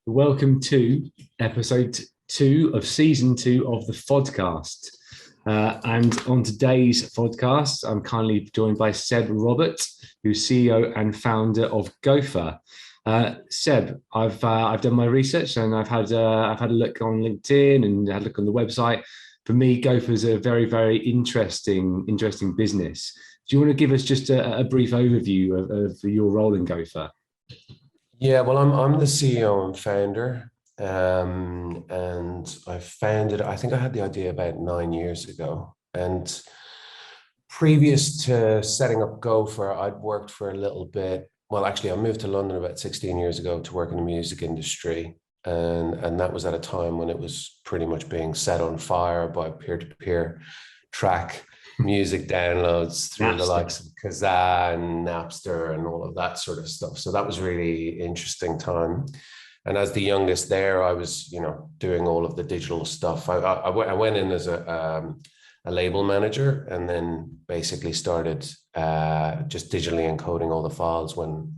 Welcome to episode 2 of season 2 of the FODcast. And on today's podcast, I'm kindly joined by Seb Robert, who's CEO and founder of Gophr. Seb, I've done my research and I've had a look on LinkedIn and had a look on the website. For me, Gophr is a very, very interesting business. Do you want to give us just a brief overview of your role in Gophr? Yeah, well, I'm the CEO and founder, and I founded. I think I had the idea about 9 years ago, and previous to setting up Gophr, I'd worked for a little bit. Well, actually, I moved to London about 16 years ago to work in the music industry, and that was at a time when it was pretty much being set on fire by peer-to-peer track music downloads through the likes of Kazaa and Napster and all of that sort of stuff. So that was really interesting time. And as the youngest there, I was, doing all of the digital stuff. I went in as a label manager and then basically started just digitally encoding all the files when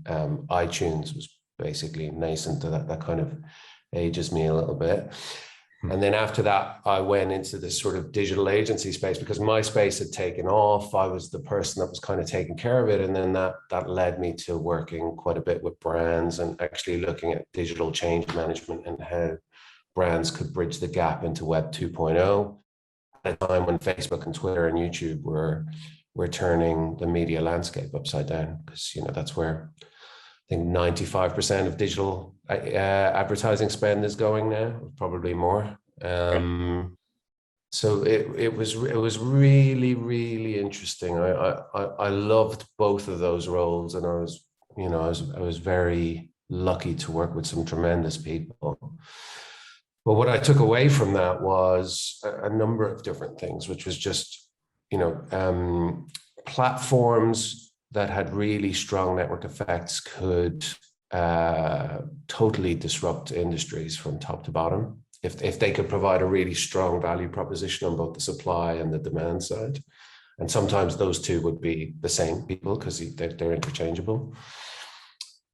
iTunes was basically nascent. That kind of ages me a little bit. And then after that, I went into this sort of digital agency space because MySpace had taken off. I was the person that was kind of taking care of it. And then that led me to working quite a bit with brands and actually looking at digital change management and how brands could bridge the gap into Web 2.0 at a time when Facebook and Twitter and YouTube were turning the media landscape upside down, because that's where I think 95% of digital advertising spend is going now, probably more. So it was really, really interesting. I loved both of those roles, and I was very lucky to work with some tremendous people. But what I took away from that was a number of different things, which was just platforms that had really strong network effects could totally disrupt industries from top to bottom if they could provide a really strong value proposition on both the supply and the demand side. And sometimes those two would be the same people because they're interchangeable.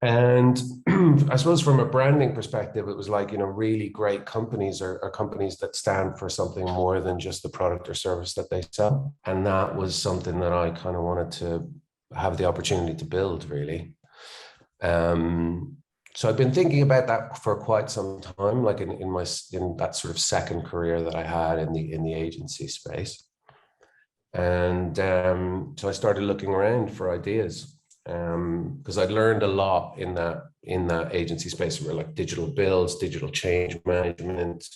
And I suppose from a branding perspective, it was like, really great companies are companies that stand for something more than just the product or service that they sell. And that was something that I kind of wanted to have the opportunity to build, really. So I've been thinking about that for quite some time, like in that sort of second career that I had in the agency space. And so I started looking around for ideas, because I'd learned a lot in that agency space, where like digital builds, digital change management,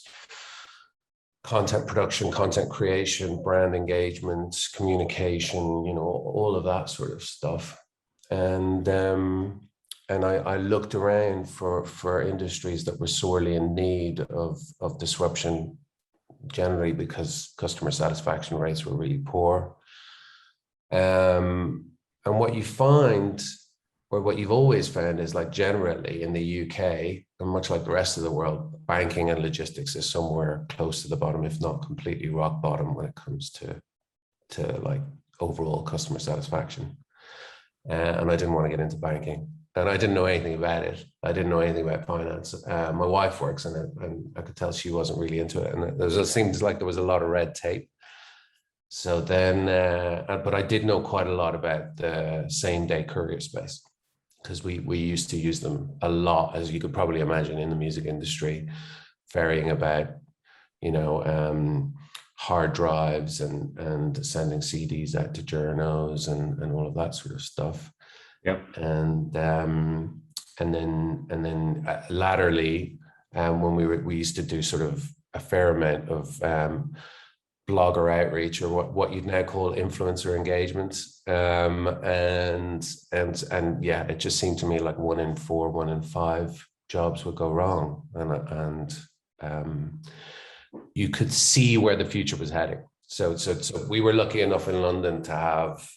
content production, content creation, brand engagement, communication, all of that sort of stuff. And I looked around for industries that were sorely in need of disruption, generally because customer satisfaction rates were really poor. And what you find, or what you've always found, is like generally in the UK, and much like the rest of the world, banking and logistics is somewhere close to the bottom, if not completely rock bottom, when it comes to like overall customer satisfaction. And I didn't want to get into banking, and I didn't know anything about it. I didn't know anything about finance. My wife works in it, and I could tell she wasn't really into it. And it seemed like there was a lot of red tape. So then, but I did know quite a lot about the same day courier space, because we used to use them a lot, as you could probably imagine, in the music industry, varying about, hard drives and sending CDs out to journos and all of that sort of stuff. Yep. And then latterly, when we used to do sort of a fair amount of blogger outreach, or what you'd now call influencer engagement, and yeah, it just seemed to me like 1 in 4, 1 in 5 jobs would go wrong, and you could see where the future was heading. So we were lucky enough in London to have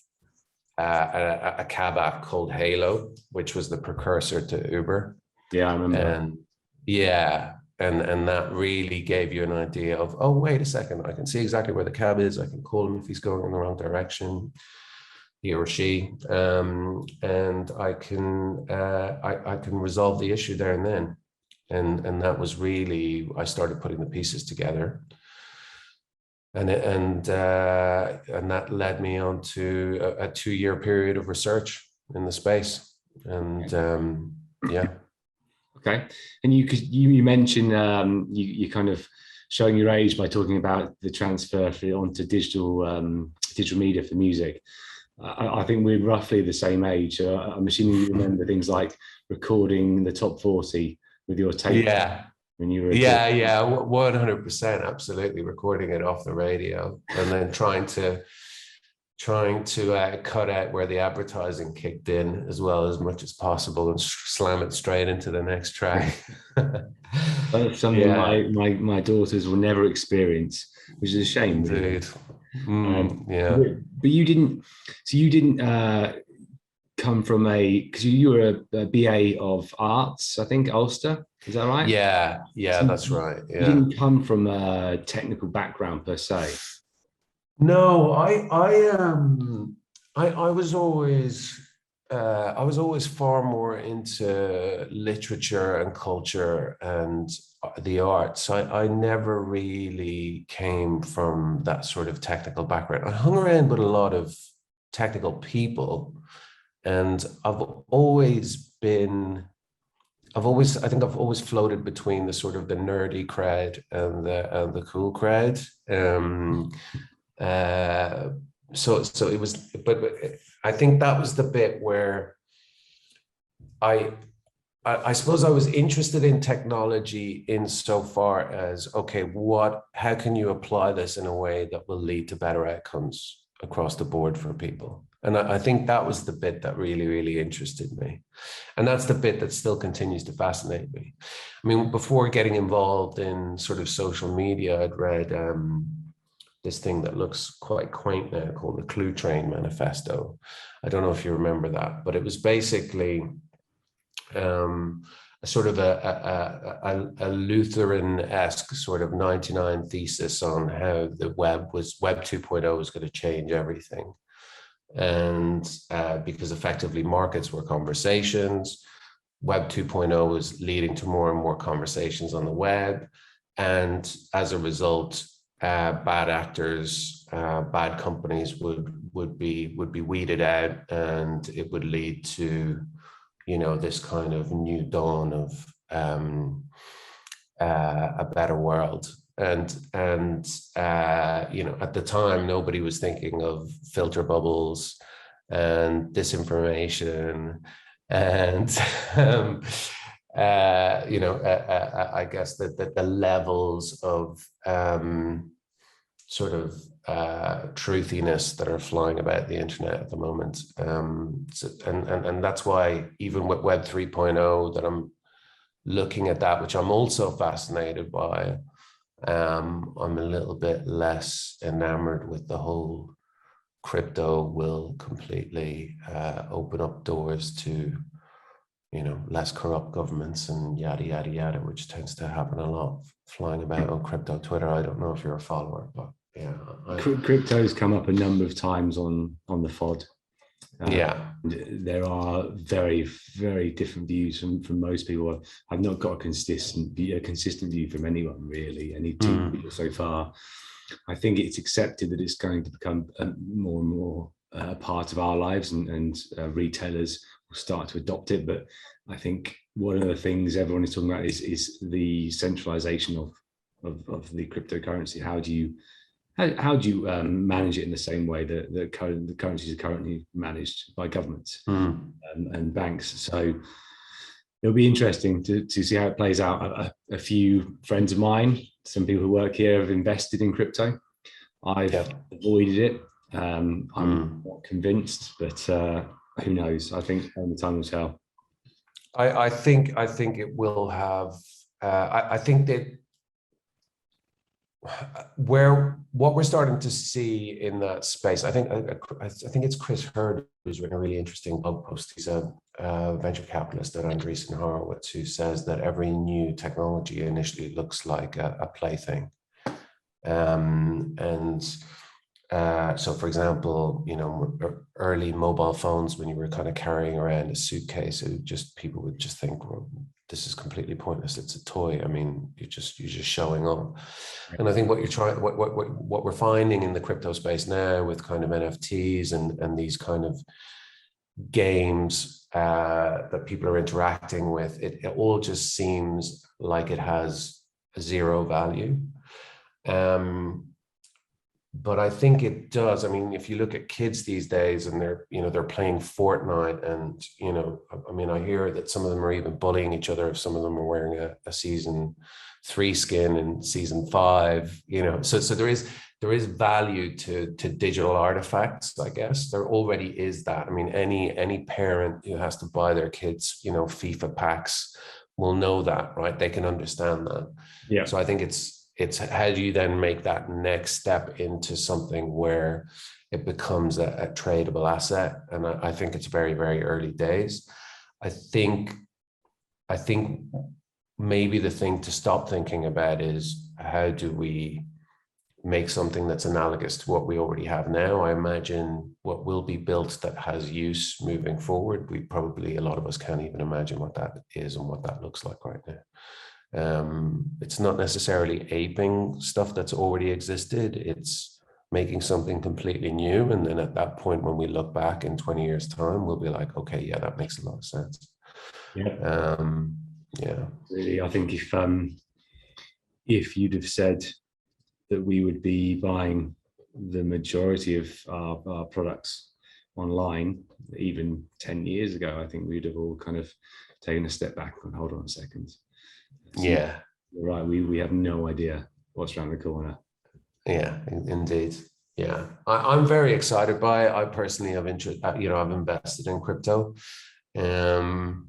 a cab app called Halo, which was the precursor to Uber. Yeah, I remember. And yeah, and that really gave you an idea of, oh, wait a second, I can see exactly where the cab is. I can call him if he's going in the wrong direction, he or she, and I can resolve the issue there and then. And that was really, I started putting the pieces together. And that led me on to a 2-year period of research in the space. And yeah. Okay. And you mentioned you kind of showing your age by talking about the transfer onto digital media for music. I think we're roughly the same age. I'm assuming you remember things like recording the top 40 with your tape. Yeah. When you were a Yeah, kid. yeah, 100%, absolutely. Recording it off the radio and then trying to cut out where the advertising kicked in as well as much as possible and slam it straight into the next track. That's something my daughters will never experience, which is a shame. Indeed. Really. Yeah. But you didn't. So you didn't come from because you were a BA of arts, I think, Ulster. Is that right? Yeah, So that's right. Yeah. You didn't come from a technical background per se. No, I was always far more into literature and culture and the arts. I never really came from that sort of technical background. I hung around with a lot of technical people, and I think I've always floated between the sort of the nerdy crowd and the cool crowd. So it was, but I think that was the bit where I suppose I was interested in technology insofar as, okay, how can you apply this in a way that will lead to better outcomes across the board for people? And I think that was the bit that really, really interested me. And that's the bit that still continues to fascinate me. I mean, before getting involved in sort of social media, I'd read this thing that looks quite quaint now called the Clue Train Manifesto. I don't know if you remember that, but it was basically a sort of a Lutheran-esque sort of 99 thesis on how the Web 2.0 was going to change everything. And because effectively markets were conversations, Web 2.0 was leading to more and more conversations on the web. And as a result, bad actors, bad companies would be weeded out, and it would lead to, this kind of new dawn of a better world. And at the time, nobody was thinking of filter bubbles and disinformation and I guess that the levels of sort of truthiness that are flying about the internet at the moment. And that's why even with Web 3.0 that I'm looking at that, which I'm also fascinated by, I'm a little bit less enamored with the whole crypto will completely open up doors to, less corrupt governments and yada, yada, yada, which tends to happen a lot flying about on crypto Twitter. I don't know if you're a follower, but yeah. Crypto's come up a number of times on the FOD. Yeah. There are very, very different views from most people. I've not got a consistent view from anyone, really, any two people so far. I think it's accepted that it's going to become more and more a part of our lives, and retailers will start to adopt it. But I think one of the things everyone is talking about is the centralization of the cryptocurrency. How do you manage it in the same way that the currencies are currently managed by governments and banks? So it'll be interesting to see how it plays out. A few friends of mine, some people who work here, have invested in crypto. I've avoided it. I'm not convinced, but who knows? I think only time will tell. I think it will have. I think that what we're starting to see in that space, I think it's Chris Hurd who's written a really interesting blog post. He's a venture capitalist at Andreessen Horowitz, who says that every new technology initially looks like a plaything, and So for example, early mobile phones, when you were kind of carrying around a suitcase, people would just think, well, this is completely pointless. It's a toy. I mean, you're just showing up. And I think what we're finding in the crypto space now with kind of NFTs and these kind of games that people are interacting with, it all just seems like it has zero value. But I think it does. I mean, if you look at kids these days and they're playing Fortnite, and, I mean, I hear that some of them are even bullying each other if some of them are wearing a season 3 skin in season 5, so there is value to digital artifacts, I guess. There already is that. I mean, any parent who has to buy their kids, FIFA packs will know that, right? They can understand that. Yeah. So I think it's how do you then make that next step into something where it becomes a tradable asset? And I think it's very, very early days. I think maybe the thing to stop thinking about is, how do we make something that's analogous to what we already have now? I imagine what will be built that has use moving forward. A lot of us can't even imagine what that is and what that looks like right now. It's not necessarily aping stuff that's already existed. It's making something completely new. And then at that point, when we look back in 20 years' time, we'll be like, okay, yeah, that makes a lot of sense. Yeah. Yeah. Really, I think if you'd have said that we would be buying the majority of our products online, even 10 years ago, I think we'd have all kind of taken a step back and hold on a second. Yeah, you're right. We have no idea what's around the corner. Yeah, indeed. Yeah, I'm very excited by it. I personally have I've invested in crypto, and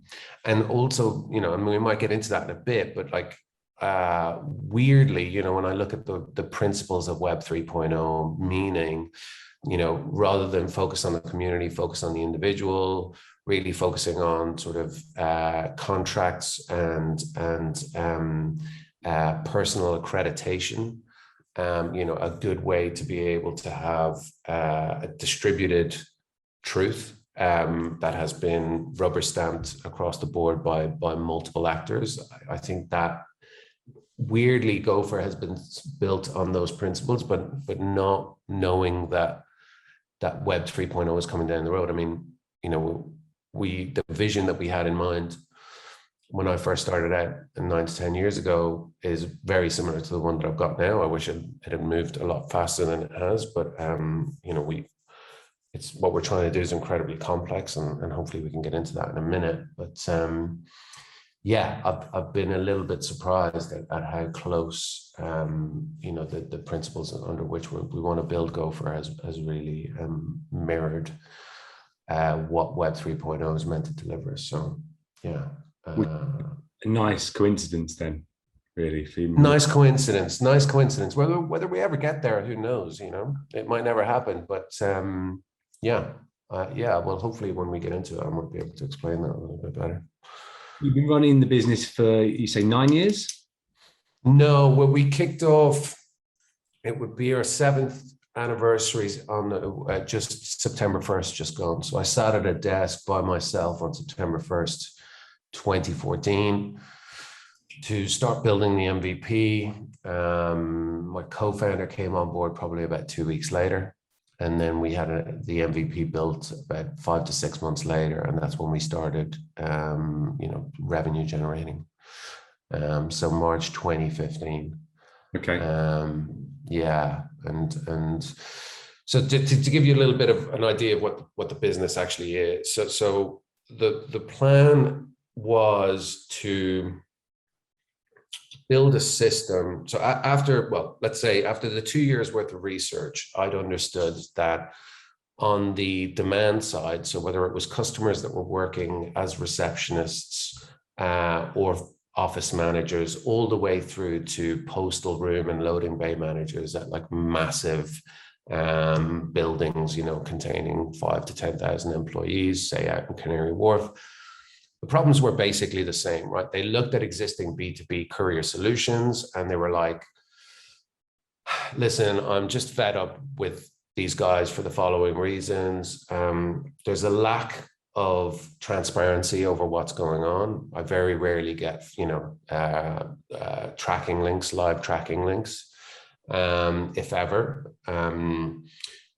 also, and we might get into that in a bit, but like, weirdly, when I look at the principles of Web 3.0, meaning, rather than focus on the community, focus on the individual, really focusing on sort of contracts and personal accreditation. A good way to be able to have a distributed truth that has been rubber stamped across the board by multiple actors. I think that weirdly Gophr has been built on those principles, but not knowing that Web 3.0 is coming down the road. I mean, the vision that we had in mind when I first started out 9 to 10 years ago is very similar to the one that I've got now. I wish it had moved a lot faster than it has, but it's what we're trying to do is incredibly complex, and hopefully we can get into that in a minute. But yeah, I've been a little bit surprised at how close the principles under which we want to build Gophr has really mirrored what Web 3.0 is meant to deliver. So yeah. A nice coincidence then, really. Nice coincidence. Whether we ever get there, who knows? It might never happen. But yeah. Well, hopefully when we get into it, I might be able to explain that a little bit better. You've been running the business for, you say, 9 years? No, well, we kicked off, it would be our 7th anniversary on just September 1st, just gone. So I sat at a desk by myself on September 1st, 2014 to start building the MVP. My co-founder came on board probably about 2 weeks later. And then we had the MVP built about 5 to 6 months later. And that's when we started, revenue generating. So March 2015. Okay. Yeah. And so to give you a little bit of an idea of what the business actually is. So the plan was to build a system. So after the 2 years worth of research, I'd understood that on the demand side, so whether it was customers that were working as receptionists or office managers, all the way through to postal room and loading bay managers at like massive buildings, containing 5,000 to 10,000 employees, say out in Canary Wharf. The problems were basically the same, right? They looked at existing B2B courier solutions and they were like, listen, I'm just fed up with these guys for the following reasons. There's a lack of transparency over what's going on. I very rarely get, tracking links, live tracking links, if ever. And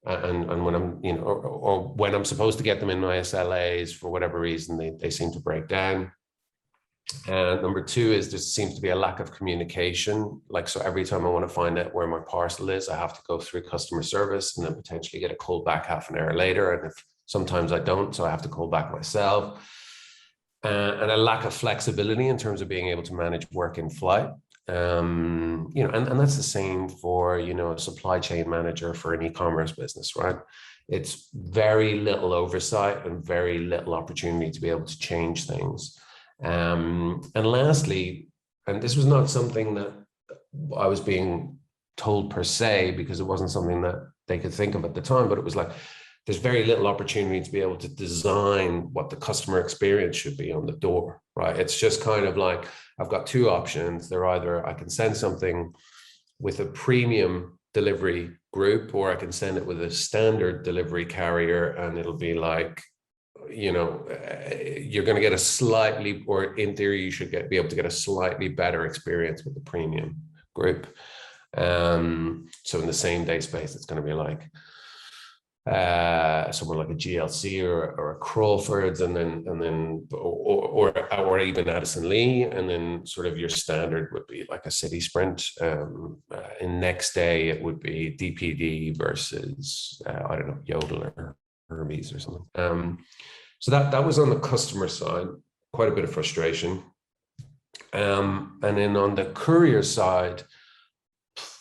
when I'm, or when I'm supposed to get them in my SLAs, for whatever reason, they seem to break down. And number two is there seems to be a lack of communication. Like, so every time I want to find out where my parcel is, I have to go through customer service and then potentially get a call back half an hour later. And if sometimes I don't, so I have to call back myself. And a lack of flexibility in terms of being able to manage work in flight. And that's the same for, a supply chain manager for an e-commerce business, right? It's very little oversight and very little opportunity to be able to change things. And lastly, and this was not something that I was being told per se, because it wasn't something that they could think of at the time, but it was like, there's very little opportunity to be able to design what the customer experience should be on the door, right? It's just kind of like, I've got two options. They're either I can send something with a premium delivery group, or I can send it with a standard delivery carrier, and it'll be like, you're going to get a slightly, or in theory, you should be able to get a slightly better experience with the premium group. So in the same day space, it's going to be like someone like a GLC or a Crawford's, and then or even Addison Lee, and then sort of your standard would be like a City Sprint. In next day, it would be DPD versus I don't know, Yodel or Hermes or something. So that was on the customer side, quite a bit of frustration. And then on the courier side,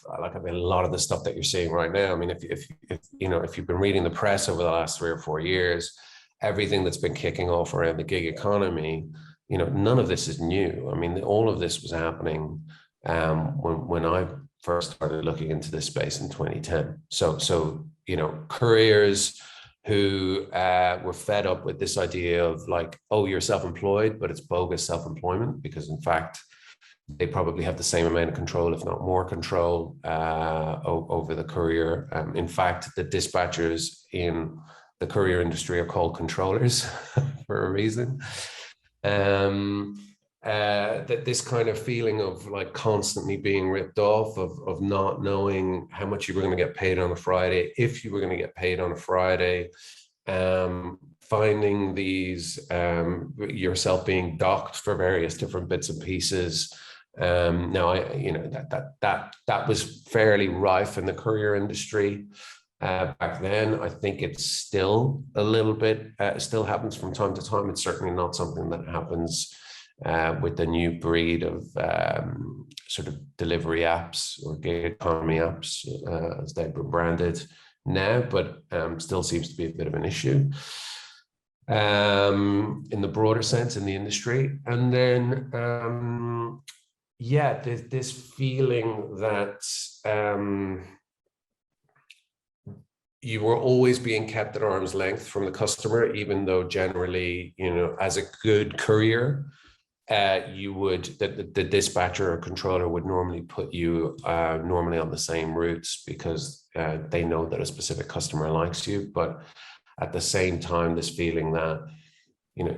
a lot of the stuff that you're seeing right now. I mean, if you've been reading the press over the last 3 or 4 years, everything that's been kicking off around the gig economy, none of this is new. I mean, all of this was happening when I first started looking into this space in 2010. So couriers who were fed up with this idea of like, oh, you're self-employed, but it's bogus self-employment, because in fact, they probably have the same amount of control, if not more control, over the courier. In fact, the dispatchers in the courier industry are called controllers for a reason. That this kind of feeling of like constantly being ripped off, of not knowing how much you were going to get paid on a Friday, if you were going to get paid on a Friday, finding these yourself being docked for various different bits and pieces. Now, that was fairly rife in the courier industry back then. I think it's still a little bit, still happens from time to time. It's certainly not something that happens with the new breed of sort of delivery apps or gig economy apps, as they've been branded now, but still seems to be a bit of an issue in the broader sense in the industry. And then this feeling that you were always being kept at arm's length from the customer, even though generally, as a good courier, the dispatcher or controller would normally put you normally on the same routes, because they know that a specific customer likes you. But at the same time, this feeling that,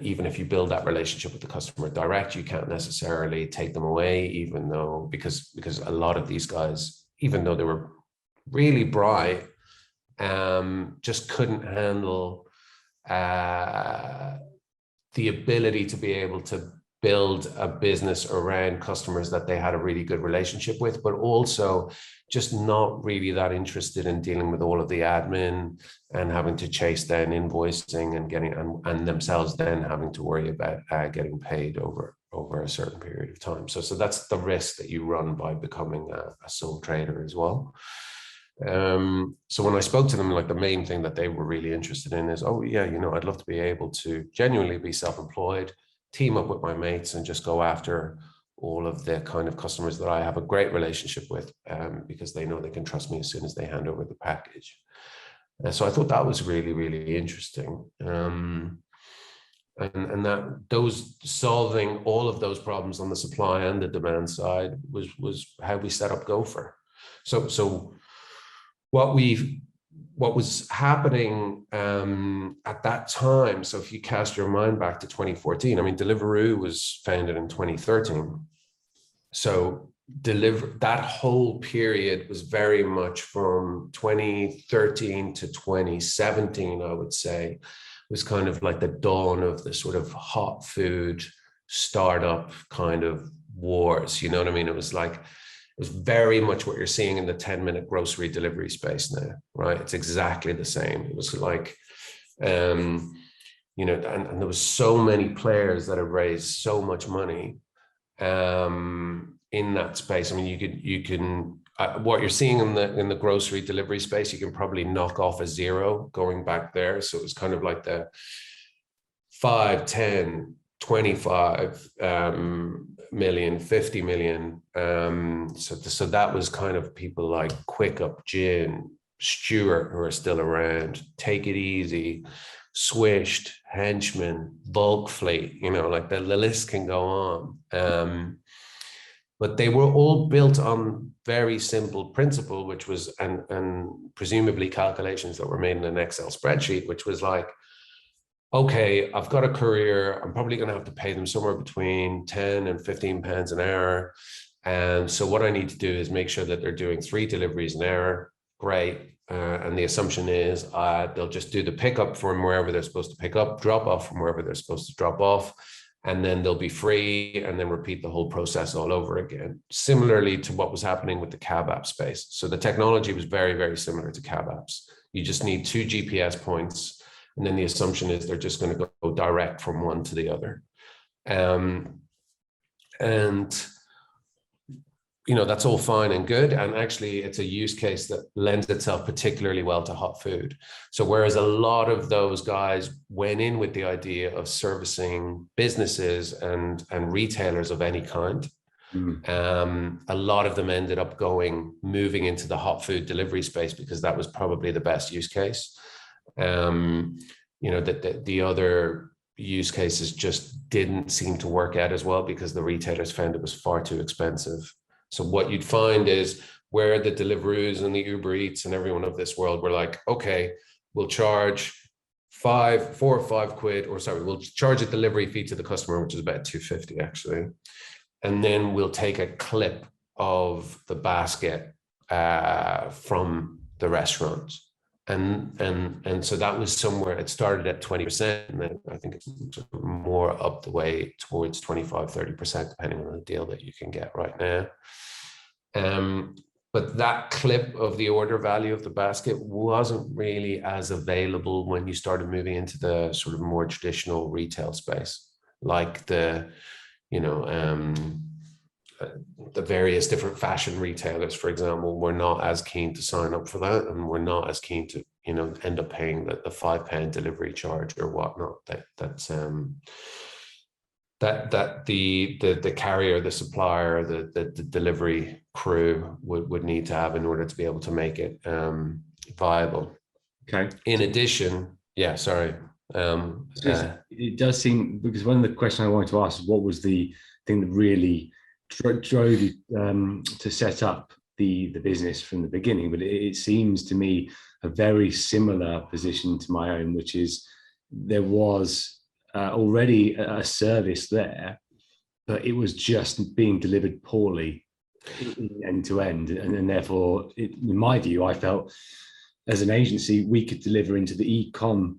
even if you build that relationship with the customer direct, you can't necessarily take them away, even though, because a lot of these guys, even though they were really bright, just couldn't handle the ability to be able to build a business around customers that they had a really good relationship with, but also just not really that interested in dealing with all of the admin and having to chase down invoicing and getting, and themselves then having to worry about getting paid over a certain period of time. So that's the risk that you run by becoming a sole trader as well. So when I spoke to them, like the main thing that they were really interested in is, oh yeah, I'd love to be able to genuinely be self-employed, team up with my mates and just go after all of the kind of customers that I have a great relationship with, because they know they can trust me as soon as they hand over the package. So I thought that was really, really interesting. And that those solving all of those problems on the supply and the demand side was how we set up Gophr. So what we what was happening at that time, so if you cast your mind back to 2014, I mean, Deliveroo was founded in 2013. So that whole period was very much from 2013 to 2017, I would say, was kind of like the dawn of the sort of hot food startup kind of wars. You know what I mean? It was very much what you're seeing in the 10-minute grocery delivery space now, right? It's exactly the same. It was like, and there was so many players that have raised so much money in that space. I mean, you can what you're seeing in the grocery delivery space, you can probably knock off a zero going back there. So it was kind of like the 5, 10, 25 million, 50 million. So that was kind of people like Quick Up Gin, Stewart, who are still around, Take It Easy, Swished, Henchman, Bulk Fleet, like the list can go on. But they were all built on very simple principle, which was, and presumably calculations that were made in an Excel spreadsheet, which was like, okay, I've got a courier. I'm probably going to have to pay them somewhere between 10 and 15 pounds an hour. And so what I need to do is make sure that they're doing 3 deliveries an hour. Great. And the assumption is they'll just do the pickup from wherever they're supposed to pick up, drop off from wherever they're supposed to drop off, and then they'll be free, and then repeat the whole process all over again. Similarly to what was happening with the cab app space. So the technology was very, very similar to cab apps. You just need 2 GPS points, and then the assumption is they're just going to go direct from one to the other. And that's all fine and good. And actually, it's a use case that lends itself particularly well to hot food. So whereas a lot of those guys went in with the idea of servicing businesses and retailers of any kind, a lot of them ended up moving into the hot food delivery space because that was probably the best use case. The other use cases just didn't seem to work out as well because the retailers found it was far too expensive. So what you'd find is where the Deliveroos and the Uber Eats and everyone of this world were like, okay, we'll charge 4 or 5 quid, we'll charge a delivery fee to the customer, which is about 250 actually. And then we'll take a clip of the basket from the restaurants. And so that was somewhere, it started at 20%, and then I think it's more up the way towards 25, 30%, depending on the deal that you can get right now. But that clip of the order value of the basket wasn't really as available when you started moving into the sort of more traditional retail space, like the various different fashion retailers, for example, were not as keen to sign up for that, and were not as keen to, end up paying the £5 delivery charge or whatnot. That the carrier, the supplier, the delivery crew would need to have in order to be able to make it viable. Okay. In addition, it does seem, because one of the questions I wanted to ask is what was the thing that really drove you to set up the business from the beginning? But it seems to me a very similar position to my own, which is there was already a service there, but it was just being delivered poorly end to end, and therefore, in my view, I felt as an agency we could deliver into the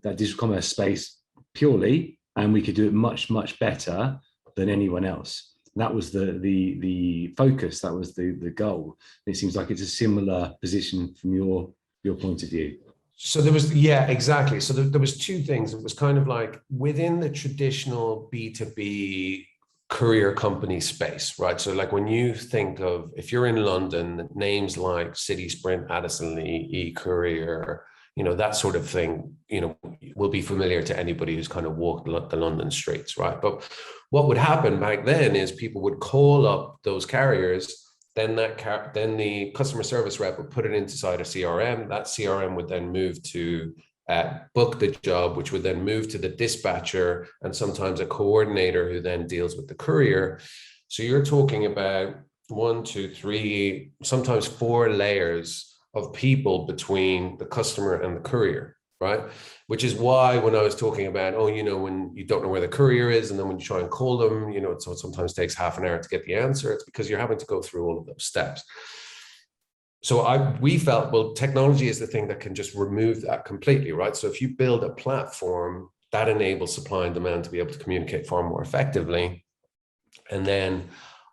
that digital commerce space purely, and we could do it much, much better than anyone else. That was the focus. That was the goal. And it seems like it's a similar position from your point of view. So there was, yeah, exactly. So there was 2 things. It was kind of like within the traditional B2B courier company space, right? So like when you think of, if you're in London, names like City Sprint, Addison Lee, eCourier, that sort of thing, will be familiar to anybody who's kind of walked the London streets, right? But what would happen back then is people would call up those carriers, then then the customer service rep would put it inside a CRM. That CRM would then move to book the job, which would then move to the dispatcher and sometimes a coordinator who then deals with the courier. So you're talking about 1, 2, 3, sometimes 4 layers of people between the customer and the courier, right? Which is why when I was talking about, when you don't know where the courier is, and then when you try and call them, so it sometimes takes half an hour to get the answer. It's because you're having to go through all of those steps. So we felt, well, technology is the thing that can just remove that completely, right? So if you build a platform that enables supply and demand to be able to communicate far more effectively, and then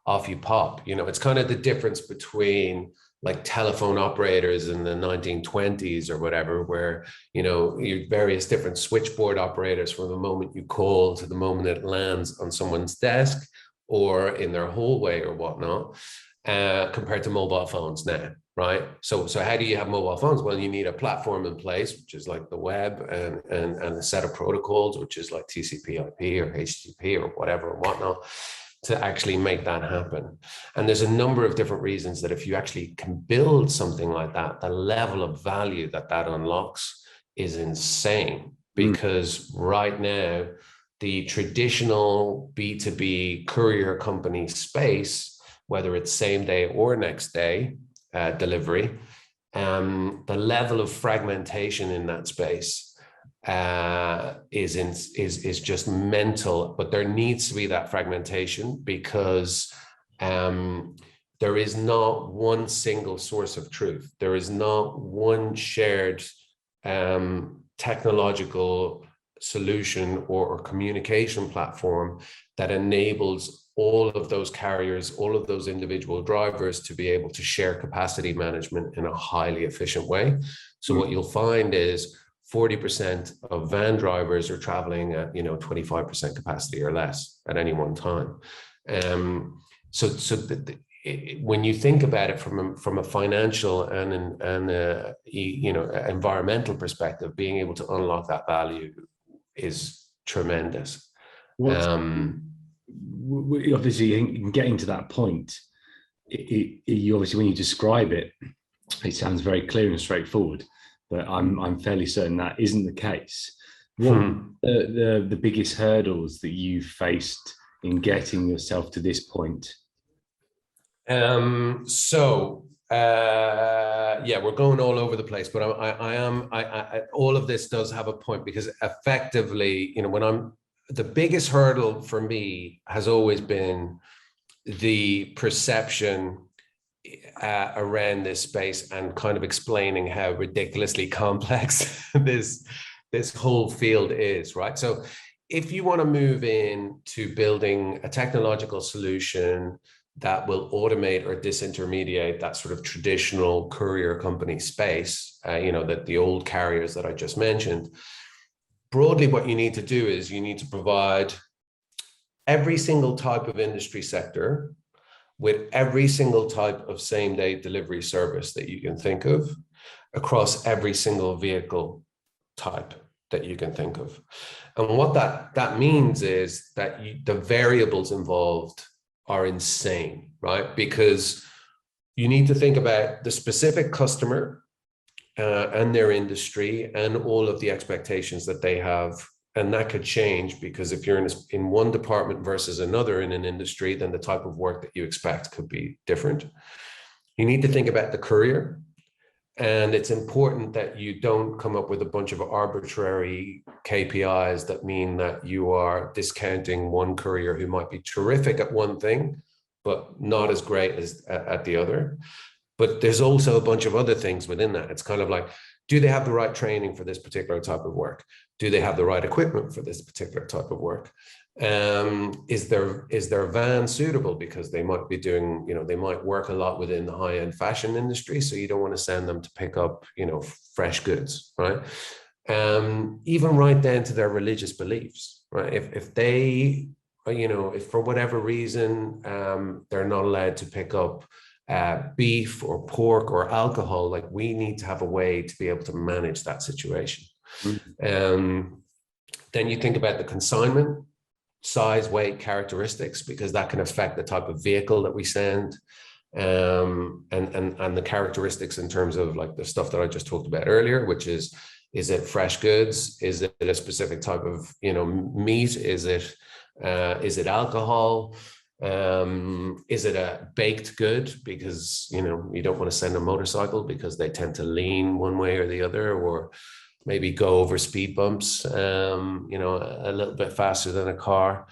off you pop. It's kind of the difference between like telephone operators in the 1920s or whatever, where, you various different switchboard operators from the moment you call to the moment it lands on someone's desk or in their hallway or whatnot, compared to mobile phones now, right? So how do you have mobile phones? Well, you need a platform in place, which is like the web, and a set of protocols, which is like TCP/IP or HTTP or whatever and whatnot, to actually make that happen. And there's a number of different reasons that if you actually can build something like that, the level of value that unlocks is insane. Because right now, the traditional B2B courier company space, whether it's same day or next day delivery, the level of fragmentation in that space is just mental. But there needs to be that fragmentation, because there is not one single source of truth. There is not one shared technological solution or communication platform that enables all of those carriers, all of those individual drivers to be able to share capacity management in a highly efficient way. So what you'll find is 40% of van drivers are traveling at 25% capacity or less at any one time. When you think about it from a financial and environmental perspective, being able to unlock that value is tremendous. Obviously, in getting to that point, you obviously, when you describe it, it sounds very clear and straightforward. But I'm fairly certain that isn't the case. What are the biggest hurdles that you've faced in getting yourself to this point? We're going all over the place, but all of this does have a point, because effectively, the biggest hurdle for me has always been the perception around this space, and kind of explaining how ridiculously complex this whole field is, right? So if you want to move into building a technological solution that will automate or disintermediate that sort of traditional courier company space, that the old carriers that I just mentioned, broadly what you need to do is you need to provide every single type of industry sector with every single type of same-day delivery service that you can think of across every single vehicle type that you can think of. And what that means is that the variables involved are insane, right? Because you need to think about the specific customer and their industry and all of the expectations that they have. And that could change, because if you're in one department versus another in an industry, then the type of work that you expect could be different. You need to think about the courier. And it's important that you don't come up with a bunch of arbitrary KPIs that mean that you are discounting one courier who might be terrific at one thing, but not as great as at the other. But there's also a bunch of other things within that. It's kind of like, do they have the right training for this particular type of work? Do they have the right equipment for this particular type of work? Is their van suitable? Because they might be doing, they might work a lot within the high-end fashion industry. So you don't want to send them to pick up, fresh goods, right? Even right down to their religious beliefs, right? If they, if for whatever reason, they're not allowed to pick up beef or pork or alcohol, like, we need to have a way to be able to manage that situation. Then you think about the consignment, size, weight, characteristics, because that can affect the type of vehicle that we send, and the characteristics in terms of like the stuff that I just talked about earlier, which is it fresh goods? Is it a specific type of meat? Is it alcohol? Is it a baked good because, you know, you don't want to send a motorcycle because they tend to lean one way or the other, or maybe go over speed bumps, you know, a little bit faster than a car,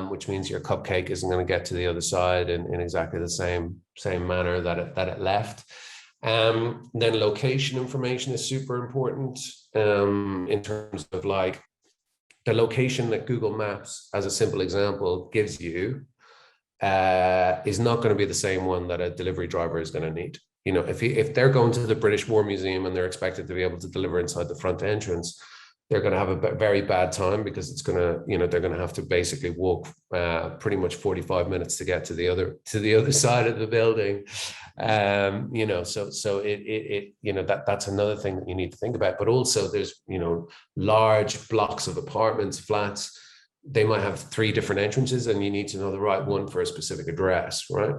which means your cupcake isn't going to get to the other side in exactly the same manner that it left. Then location information is super important, in terms of like the location that Google Maps, as a simple example, gives you, is not going to be the same one that a delivery driver is going to need. You know, if they're going to the British War Museum and they're expected to be able to deliver inside the front entrance, they're going to have a very bad time, because it's going to, you know, they're going to have to basically walk pretty much 45 minutes to get to the other side of the building. You know, so it you know, that's another thing that you need to think about. But also there's, you know, large blocks of apartments, flats. They might have 3 different entrances, and you need to know the right one for a specific address, right?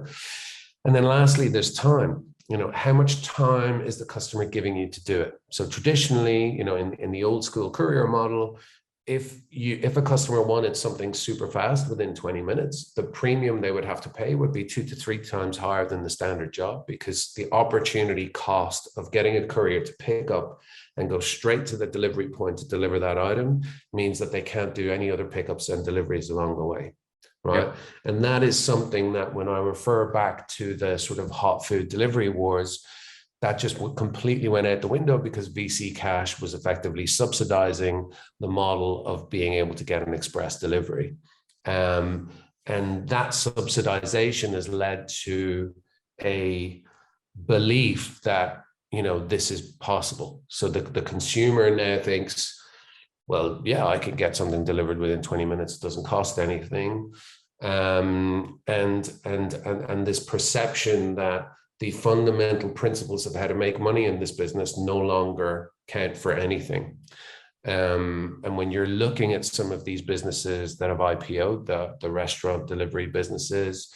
And then lastly, there's time. You know, how much time is the customer giving you to do it? So traditionally, you know, in the old school courier model, if a customer wanted something super fast within 20 minutes, the premium they would have to pay would be 2 to 3 times higher than the standard job, because the opportunity cost of getting a courier to pick up and go straight to the delivery point to deliver that item means that they can't do any other pickups and deliveries along the way. Right. Yep. And that is something that, when I refer back to the sort of hot food delivery wars, that just completely went out the window, because VC cash was effectively subsidizing the model of being able to get an express delivery. And that subsidization has led to a belief that, you know, this is possible. So the consumer now thinks, well, yeah, I can get something delivered within 20 minutes. It doesn't cost anything. And this perception that the fundamental principles of how to make money in this business no longer count for anything. And when you're looking at some of these businesses that have IPO'd, the restaurant delivery businesses,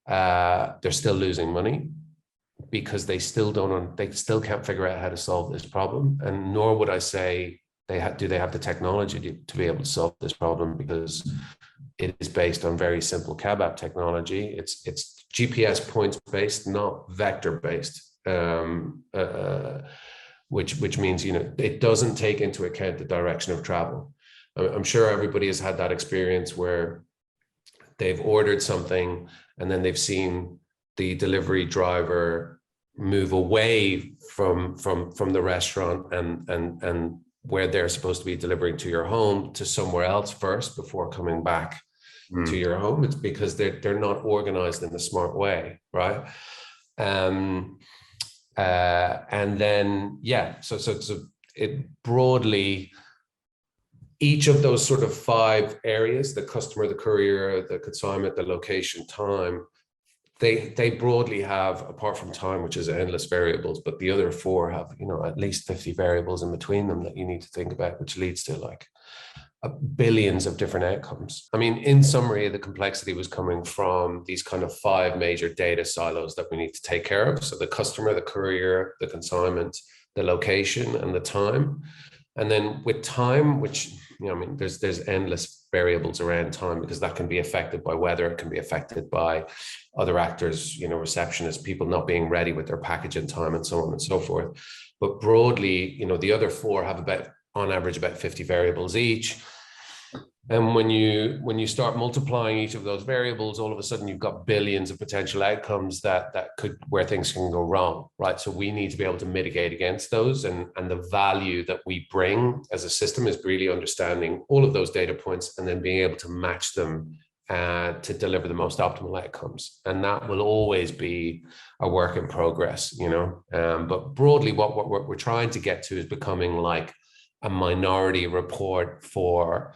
they're still losing money, because they still can't figure out how to solve this problem. And nor would I say they have the technology to be able to solve this problem, because it is based on very simple cab app technology. It's GPS points based, not vector based, which means, you know, it doesn't take into account the direction of travel. I'm sure everybody has had that experience where they've ordered something and then they've seen the delivery driver move away from the restaurant and where they're supposed to be delivering to your home to somewhere else first before coming back to your home. It's because they're not organized in a smart way, right? And then, yeah, so it broadly, each of those sort of 5 areas, the customer, the courier, the consignment, the location, time, they broadly have, apart from time, which is endless variables, but the other 4 have, you know, at least 50 variables in between them that you need to think about, which leads to like billions of different outcomes. I mean, in summary, the complexity was coming from these kind of 5 major data silos that we need to take care of. So the customer, the courier, the consignment, the location, and the time. And then with time, which, you know, I mean, there's endless variables around time, because that can be affected by weather, it can be affected by other actors, you know, receptionists, people not being ready with their package in time, and so on and so forth. But broadly, you know, the other 4 have on average about 50 variables each. And when you start multiplying each of those variables, all of a sudden you've got billions of potential outcomes where things can go wrong, right? So we need to be able to mitigate against those, and the value that we bring as a system is really understanding all of those data points and then being able to match them to deliver the most optimal outcomes. And that will always be a work in progress, you know. But broadly, what we're trying to get to is becoming like a minority report for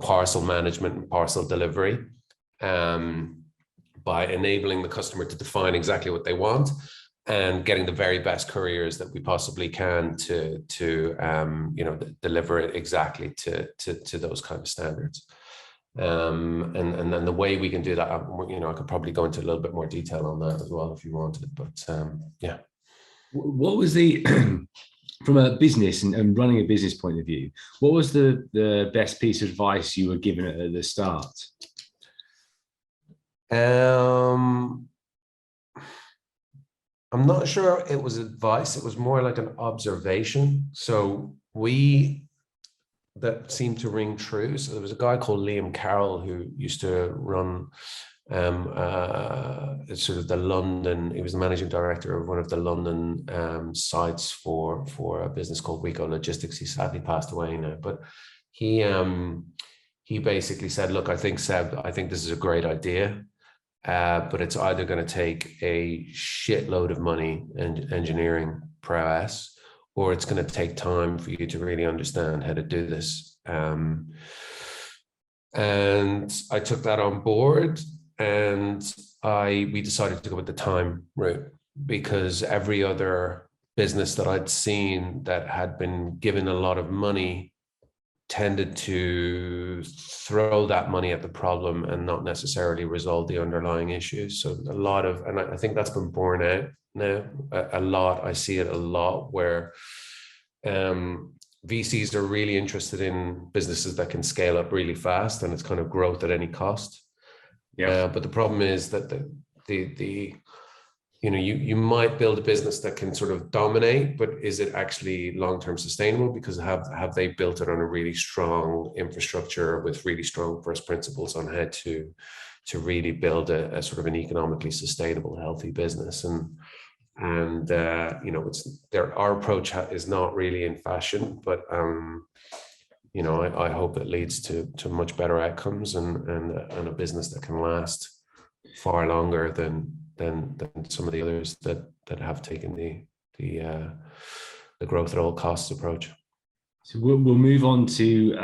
parcel management and parcel delivery, by enabling the customer to define exactly what they want and getting the very best couriers that we possibly can to you know, deliver it exactly to those kind of standards. And then the way we can do that, you know, I could probably go into a little bit more detail on that as well if you wanted, but yeah. What was the from a business and running a business point of view, what was the best piece of advice you were given at the start? Um, I'm not sure it was advice. It was more like an observation. So that seemed to ring true. So there was a guy called Liam Carroll who used to run sort of the London. He was the managing director of one of the London sites for a business called Rico Logistics. He sadly passed away now, but he basically said, "Look, I think Seb, I think this is a great idea." But it's either going to take a shitload of money and engineering prowess, or it's going to take time for you to really understand how to do this. And I took that on board, and we decided to go with the time route, because every other business that I'd seen that had been given a lot of money tended to throw that money at the problem and not necessarily resolve the underlying issues. So a lot of, and I think that's been borne out now a lot. I see it a lot where VCs are really interested in businesses that can scale up really fast, and it's kind of growth at any cost. Yeah. But the problem is that you might build a business that can sort of dominate, but is it actually long-term sustainable? Because have they built it on a really strong infrastructure with really strong first principles on how to really build a sort of an economically sustainable, healthy business? And our approach is not really in fashion, but I hope it leads to much better outcomes and a business that can last far longer than some of the others that have taken the growth at all costs approach. So we'll move on to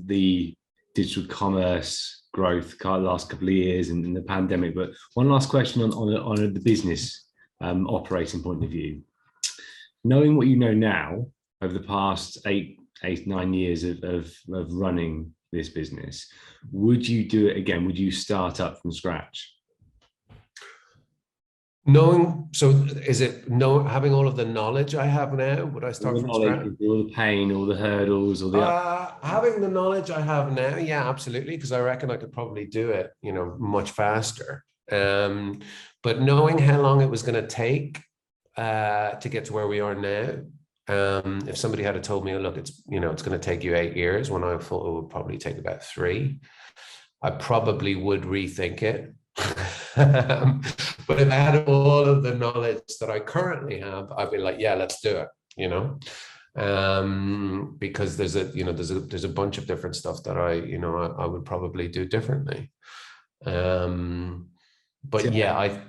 the digital commerce growth the last couple of years and the pandemic. But one last question on the business operating point of view. Knowing what you know now over the past 9 years of running this business, would you do it again? Would you start up from scratch? Having all of the knowledge I have now, would I start from scratch? All the pain, all the hurdles, all the having the knowledge I have now, yeah, absolutely, because I reckon I could probably do it, much faster. But knowing how long it was going to take to get to where we are now, if somebody had told me, look, it's going to take you 8 years, when I thought it would probably take about 3, I probably would rethink it. But if I had all of the knowledge that I currently have, I'd be like, yeah, let's do it, because there's a bunch of different stuff that I would probably do differently. But yeah.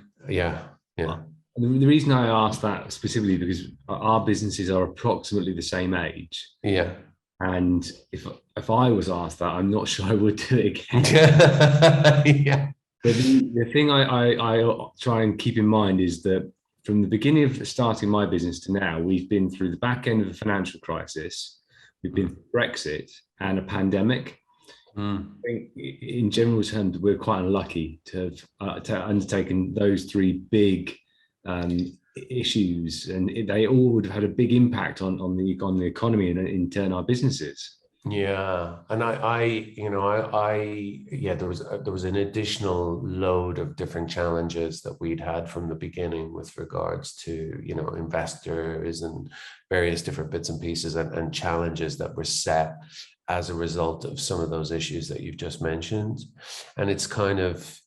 The reason I asked that specifically because our businesses are approximately the same age. Yeah. And if I was asked that, I'm not sure I would do it again. Yeah. But the thing I try and keep in mind is that from the beginning of starting my business to now, we've been through the back end of the financial crisis, we've been through Brexit and a pandemic. I think in general terms, we're quite unlucky to have undertaken those 3 big issues, and they all would have had a big impact on the economy and in turn our businesses. Yeah, and there was an additional load of different challenges that we'd had from the beginning with regards to investors and various different bits and pieces and challenges that were set as a result of some of those issues that you've just mentioned. And it's kind of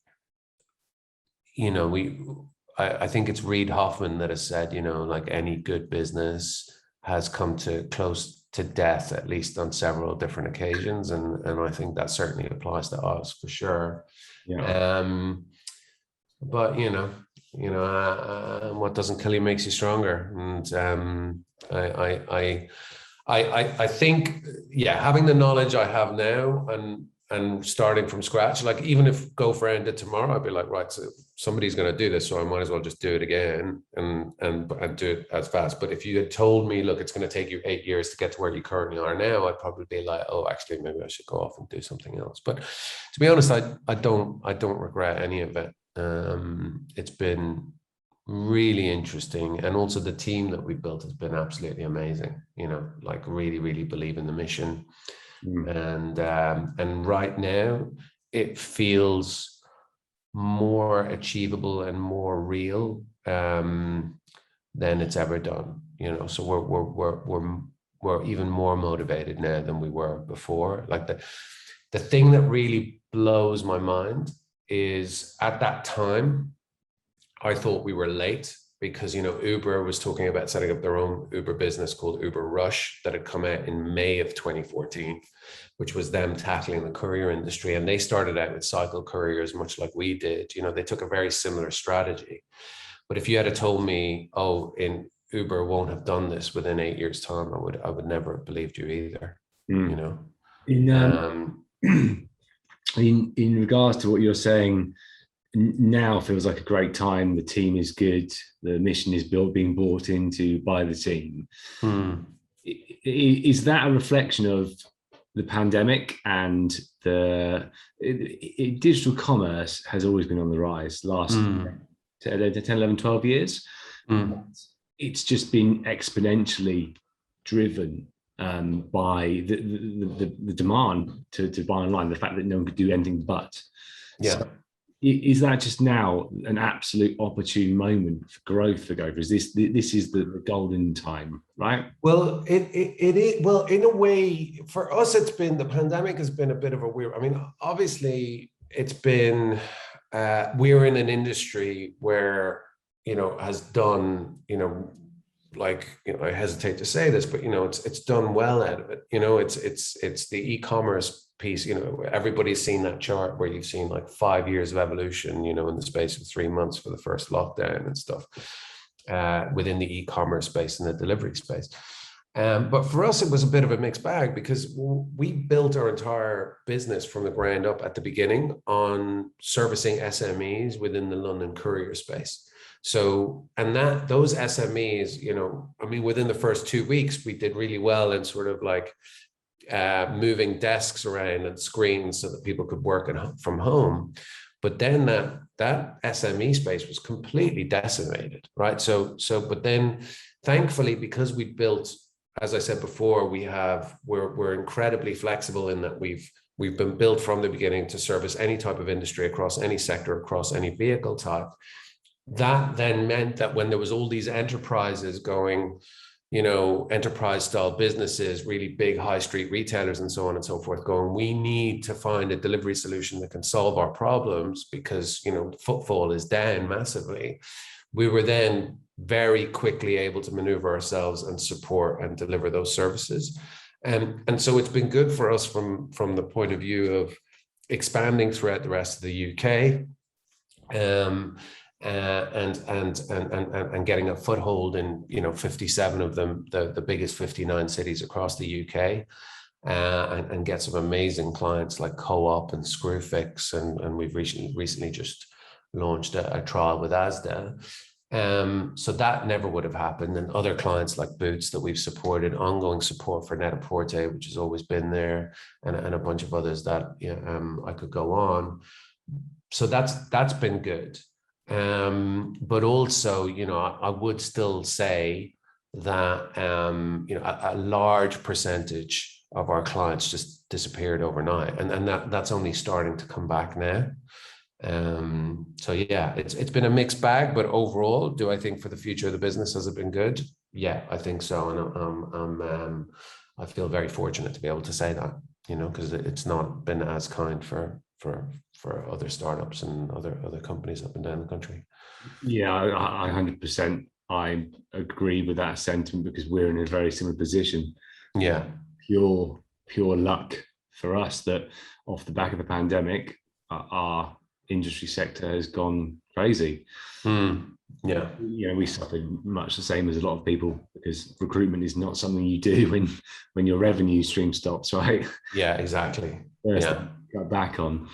I think it's Reid Hoffman that has said like any good business has come to close to death, at least on several different occasions, and I think that certainly applies to us for sure. Yeah. But what doesn't kill you makes you stronger, and I think having the knowledge I have now and starting from scratch, like even if Gophr ended tomorrow, I'd be like, right, so somebody's going to do this, so I might as well just do it again and do it as fast. But if you had told me, look, it's going to take you 8 years to get to where you currently are now, I'd probably be like, oh, actually, maybe I should go off and do something else. But to be honest, I don't regret any of it. It's been really interesting, and also the team that we built has been absolutely amazing. Like really, really believe in the mission. And right now it feels more achievable and more real than it's ever done. So we're even more motivated now than we were before. Like the thing that really blows my mind is at that time, I thought we were late because, Uber was talking about setting up their own Uber business called Uber Rush that had come out in May of 2014, which was them tackling the courier industry. And they started out with cycle couriers, much like we did. They took a very similar strategy. But if you had told me, Uber won't have done this within 8 years' time, I would never have believed you either. In regards to what you're saying, now feels like a great time. The team is good. The mission is being bought into by the team. Is that a reflection of the pandemic and digital commerce has always been on the rise last 10, 11, 12 years? It's just been exponentially driven by the demand to buy online, the fact that no one could do anything but. So is that just now an absolute opportune moment for growth for Gophr? This is the golden time, right? Well, it is. Well, in a way, for us, the pandemic has been a bit of a weird. I mean, obviously, it's been. We're in an industry where has done I hesitate to say this, but it's done well out of it. It's the e-commerce piece. Everybody's seen that chart where you've seen like 5 years of evolution, in the space of 3 months for the first lockdown and stuff within the e-commerce space and the delivery space. But for us, it was a bit of a mixed bag because we built our entire business from the ground up at the beginning on servicing SMEs within the London courier space. So, and those SMEs, within the first 2 weeks, we did really well in sort of like moving desks around and screens so that people could work from home. But then that SME space was completely decimated, right? But then thankfully, because we built, as I said before, we're incredibly flexible in that we've been built from the beginning to service any type of industry across any sector, across any vehicle type. That then meant that when there was all these enterprises going, enterprise style businesses, really big high street retailers and so on and so forth going, we need to find a delivery solution that can solve our problems because, footfall is down massively. We were then very quickly able to maneuver ourselves and support and deliver those services. And so it's been good for us from the point of view of expanding throughout the rest of the UK. And getting a foothold in 57 of them, the biggest 59 cities across the UK, and get some amazing clients like Co-op and Screwfix, and we've recently just launched a trial with Asda. So that never would have happened. And other clients like Boots that we've supported, ongoing support for Net-a-Porter, which has always been there, and a bunch of others that I could go on. So that's been good. But also, I would still say that, a large percentage of our clients just disappeared overnight, and that's only starting to come back now. So yeah, it's been a mixed bag, but overall, do I think for the future of the business, has it been good? Yeah, I think so. And I feel very fortunate to be able to say that, because it's not been as kind for other startups and other companies up and down the country. Yeah, I 100%. I agree with that sentiment because we're in a very similar position. Yeah, pure luck for us that off the back of the pandemic, our industry sector has gone crazy. Yeah, we suffered much the same as a lot of people because recruitment is not something you do when your revenue stream stops, right? Yeah, exactly. Cut back on.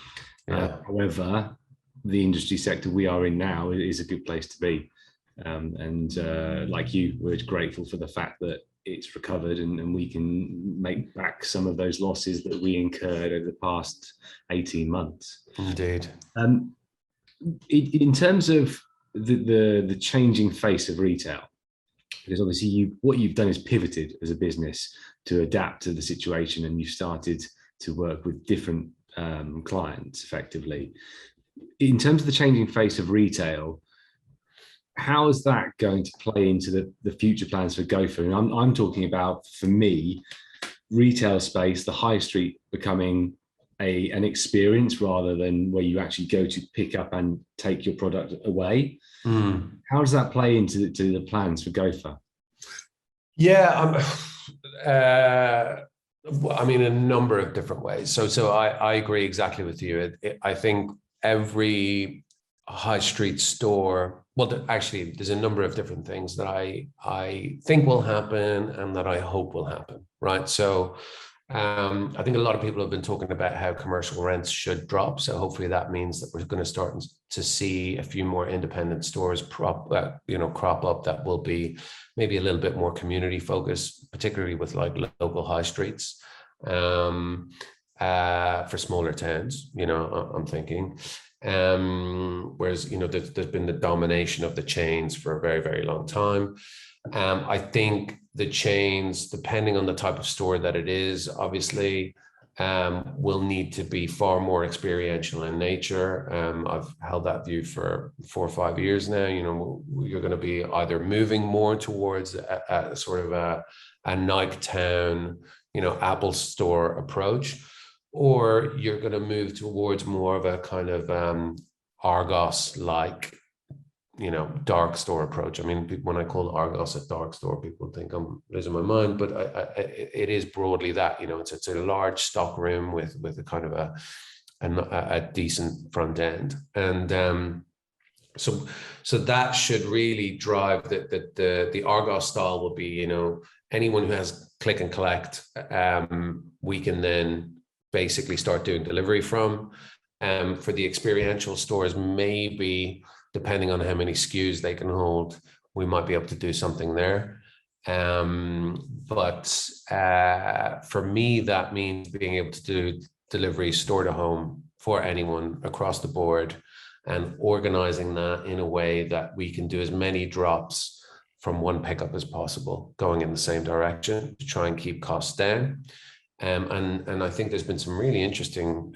However, the industry sector we are in now is a good place to be. And like you, we're grateful for the fact that it's recovered and we can make back some of those losses that we incurred over the past 18 months. Indeed. In terms of the changing face of retail, because obviously what you've done is pivoted as a business to adapt to the situation, and you've started to work with different clients effectively. in terms of the changing face of retail, how is that going to play into the future plans for Gophr? And I'm talking about, for me, retail space, the high street becoming an experience rather than where you actually go to pick up and take your product away. How does that play into the plans for Gophr? Yeah, I mean, a number of different ways. So I agree exactly with you. I think every high street store, well, actually, there's a number of different things that I think will happen and that I hope will happen, right? So I think a lot of people have been talking about how commercial rents should drop. So hopefully that means that we're going to start to see a few more independent stores crop up that will be maybe a little bit more community focused, particularly with like local high streets for smaller towns, I'm thinking. Whereas, there's been the domination of the chains for a very, very long time. I think the chains, depending on the type of store that it is, obviously will need to be far more experiential in nature. I've held that view for 4 or 5 years now. You're going to be either moving more towards a sort of a Nike Town, Apple Store approach, or you're going to move towards more of a kind of Argos-like, dark store approach. I mean, when I call Argos a dark store, people think I'm losing my mind, but it is broadly that. It's a large stock room with a kind of a decent front end, and so that should really drive the Argos style will be, anyone who has click and collect, we can then basically start doing delivery from. For the experiential stores, maybe depending on how many SKUs they can hold, we might be able to do something there. But for me, that means being able to do delivery store to home for anyone across the board, and organizing that in a way that we can do as many drops from one pickup as possible, going in the same direction to try and keep costs down. And I think there's been some really interesting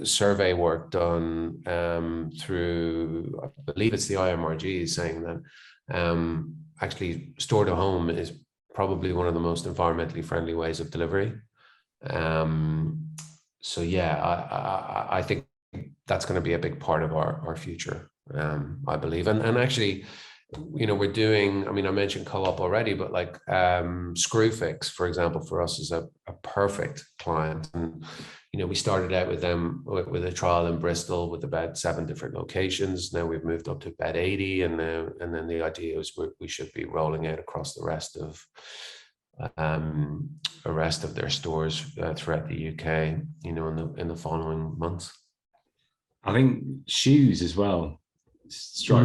survey work done through, I believe it's the IMRG, saying that actually store to home is probably one of the most environmentally friendly ways of delivery. So yeah, I think that's going to be a big part of our future, I believe. And actually, we're doing, I mean, I mentioned Co-op already, but like Screwfix, for example, for us is a perfect client. And, we started out with them with a trial in Bristol with about 7 different locations. Now we've moved up to about 80. And then the idea is we should be rolling out across the rest of their stores throughout the UK, in the following months. I think shoes as well strike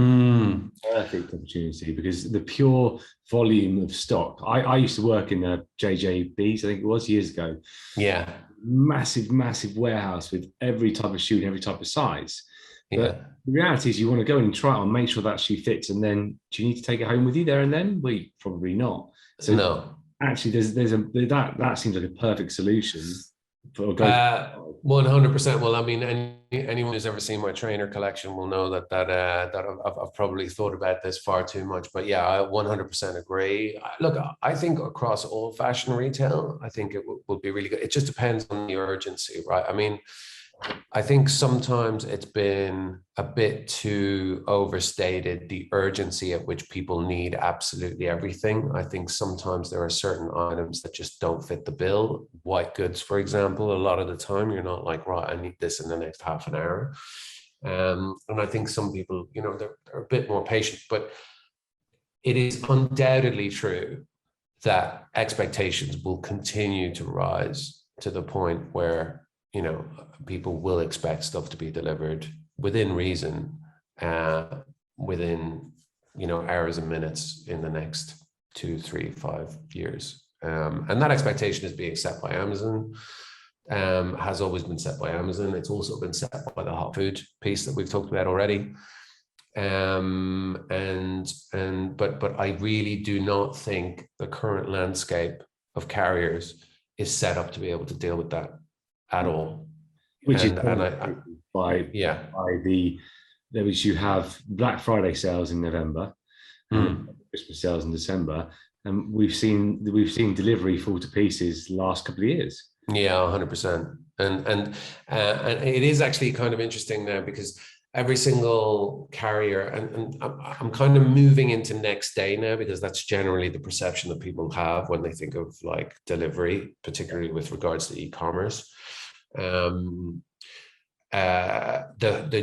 perfect opportunity, because the pure volume of stock. I used to work in a JJB's, I think it was, years ago. Yeah. Massive warehouse with every type of shoe and every type of size. But Yeah. the reality is you want to go and try it on, make sure that shoe fits, and then do you need to take it home with you there and then? Well, probably not. So no. Actually, that seems like a perfect solution for 100%. Well, I mean, anyone who's ever seen my trainer collection will know that I've probably thought about this far too much. But yeah, I 100% agree. Look, I think across all fashion retail, I think it will be really good. It just depends on the urgency, right? I mean, I think sometimes it's been a bit too overstated, the urgency at which people need absolutely everything. I think sometimes there are certain items that just don't fit the bill. White goods, for example, a lot of the time you're not like, right, I need this in the next half an hour. And I think some people, they're a bit more patient, but it is undoubtedly true that expectations will continue to rise to the point where people will expect stuff to be delivered within reason, within, hours and minutes in the next 2, 3, 5 years. And that expectation is being set by Amazon, has always been set by Amazon. It's also been set by the hot food piece that we've talked about already. But I really do not think the current landscape of carriers is set up to be able to deal with that at all. which is I by yeah. there was, you have Black Friday sales in November and Christmas sales in December, and we've seen delivery fall to pieces the last couple of years. Yeah, 100%. And it is actually kind of interesting now because every single carrier, and I'm kind of moving into next day now, because that's generally the perception that people have when they think of like delivery, particularly with regards to e-commerce. The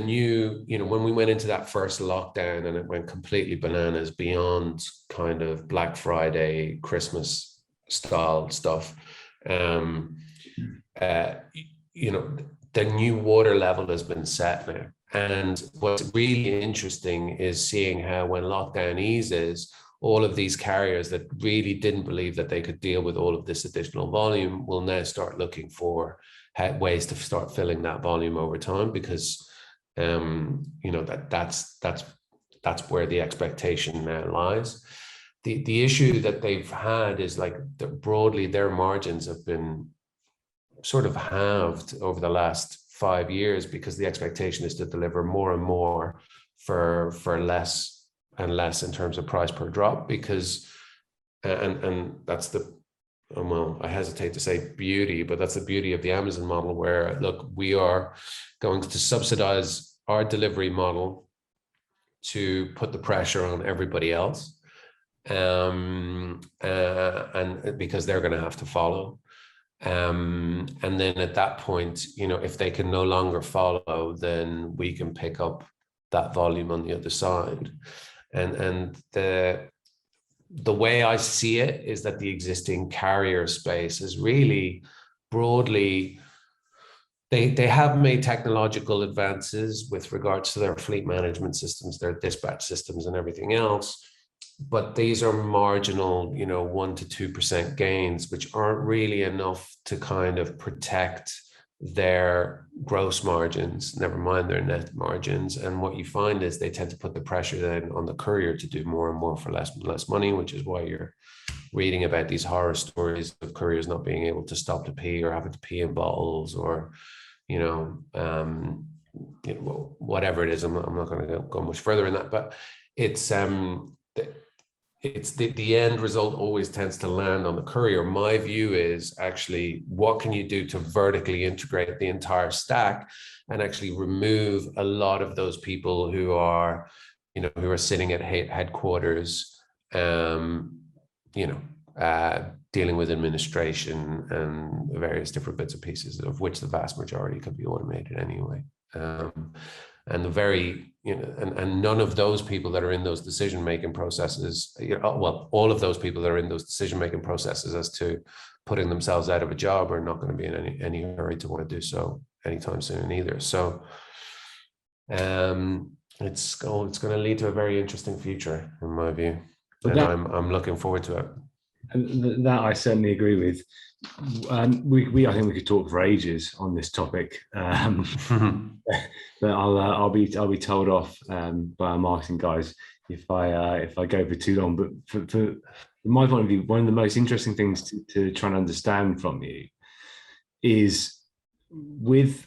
new, when we went into that first lockdown and it went completely bananas beyond kind of Black Friday, Christmas style stuff, the new water level has been set now. And what's really interesting is seeing how when lockdown eases, all of these carriers that really didn't believe that they could deal with all of this additional volume will now start looking for ways to start filling that volume over time, because that's where the expectation now lies. The issue that they've had is like broadly their margins have been sort of halved over the last 5 years, because the expectation is to deliver more and more for less and less in terms of price per drop, because and that's the, well, I hesitate to say beauty, but that's the beauty of the Amazon model, where look, we are going to subsidize our delivery model to put the pressure on everybody else, and because they're going to have to follow. And then at that point, if they can no longer follow, then we can pick up that volume on the other side. And the way I see it is that the existing carrier space is really broadly, they have made technological advances with regards to their fleet management systems, their dispatch systems and everything else. But these are marginal, 1% to 2% gains, which aren't really enough to kind of protect their gross margins, never mind their net margins. And what you find is they tend to put the pressure then on the courier to do more and more for less and less money, which is why you're reading about these horror stories of couriers not being able to stop to pee, or having to pee in bottles, or whatever it is. I'm not going to go much further in that, but it's the end result always tends to land on the courier. My view is actually, what can you do to vertically integrate the entire stack and actually remove a lot of those people who are sitting at headquarters, dealing with administration and various different bits and pieces, of which the vast majority could be automated anyway. And the very, and none of those people that are in those decision-making processes, all of those people that are in those decision-making processes as to putting themselves out of a job are not going to be in any hurry to want to do so anytime soon either. So it's going to lead to a very interesting future, in my view. And I'm looking forward to it. And that I certainly agree with. I think we could talk for ages on this topic, but I'll be told off by our marketing guys if I go for too long. But from my point of view, one of the most interesting things to try and understand from you is, with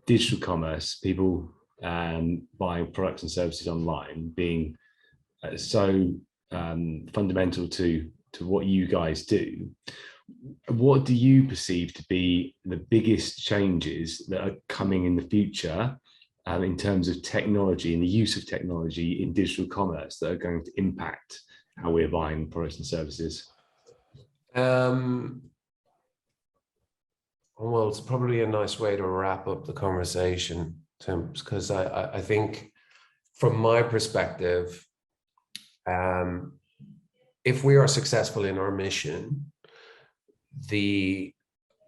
digital commerce, people buying products and services online being so fundamental to what you guys do. What do you perceive to be the biggest changes that are coming in the future in terms of technology and the use of technology in digital commerce that are going to impact how we're buying products and services? Well, it's probably a nice way to wrap up the conversation, Tim, because I think from my perspective, if we are successful in our mission, the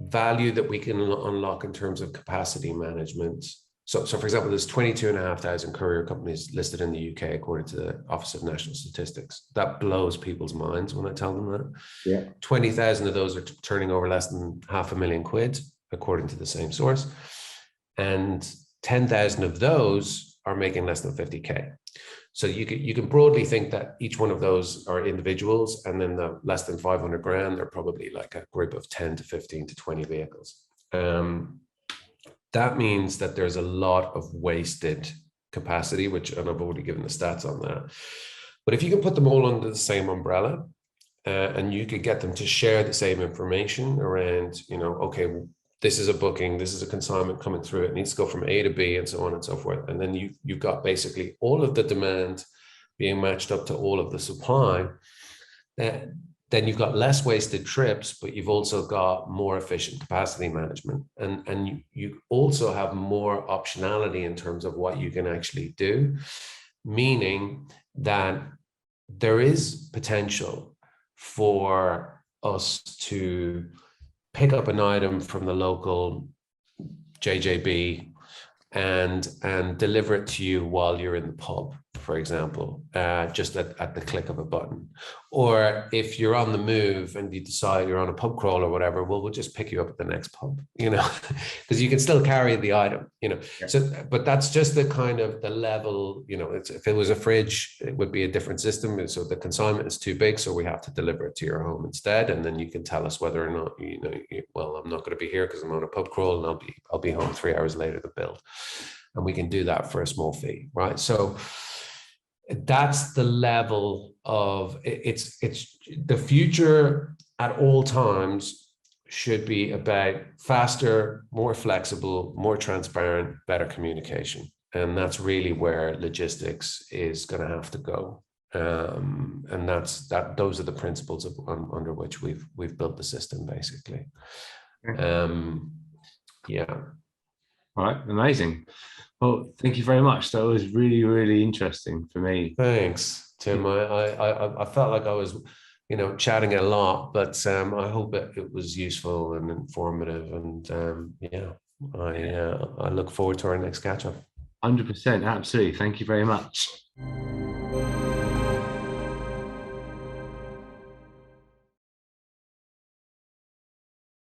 value that we can unlock in terms of capacity management. So for example, there's 22,500 courier companies listed in the UK, according to the Office of National Statistics. That blows people's minds when I tell them that. Yeah. 20,000 of those are turning over less than £500,000, according to the same source. And 10,000 of those are making less than 50K. So you can broadly think that each one of those are individuals, and then the less than 500 grand, they're probably like a group of 10 to 15 to 20 vehicles. that means that there's a lot of wasted capacity, and I've already given the stats on that. But if you can put them all under the same umbrella, and you could get them to share the same information around, okay, this is a booking, this is a consignment coming through, it needs to go from A to B, and so on and so forth. And then you've got basically all of the demand being matched up to all of the supply. Then you've got less wasted trips, but you've also got more efficient capacity management. And you also have more optionality in terms of what you can actually do, meaning that there is potential for us to pick up an item from the local JJB and deliver it to you while you're in the pub, for example, just at the click of a button. Or if you're on the move and you decide you're on a pub crawl or whatever, we'll just pick you up at the next pub, because you can still carry the item, Yeah. So, but that's just the kind of the level, if it was a fridge, it would be a different system. So the consignment is too big, so we have to deliver it to your home instead. And then you can tell us whether or not, well, I'm not going to be here because I'm on a pub crawl, and I'll be home 3 hours later to build. And we can do that for a small fee, right? So that's the level of it's the future at all times should be about faster, more flexible, more transparent, better communication. And that's really where logistics is going to have to go. And those are the principles under which we've built the system, basically. Yeah. All right, amazing. Well, thank you very much. That was really, really interesting for me. Thanks, Tim. I felt like I was, chatting a lot, but I hope it was useful and informative. And I look forward to our next catch up. 100%, absolutely. Thank you very much.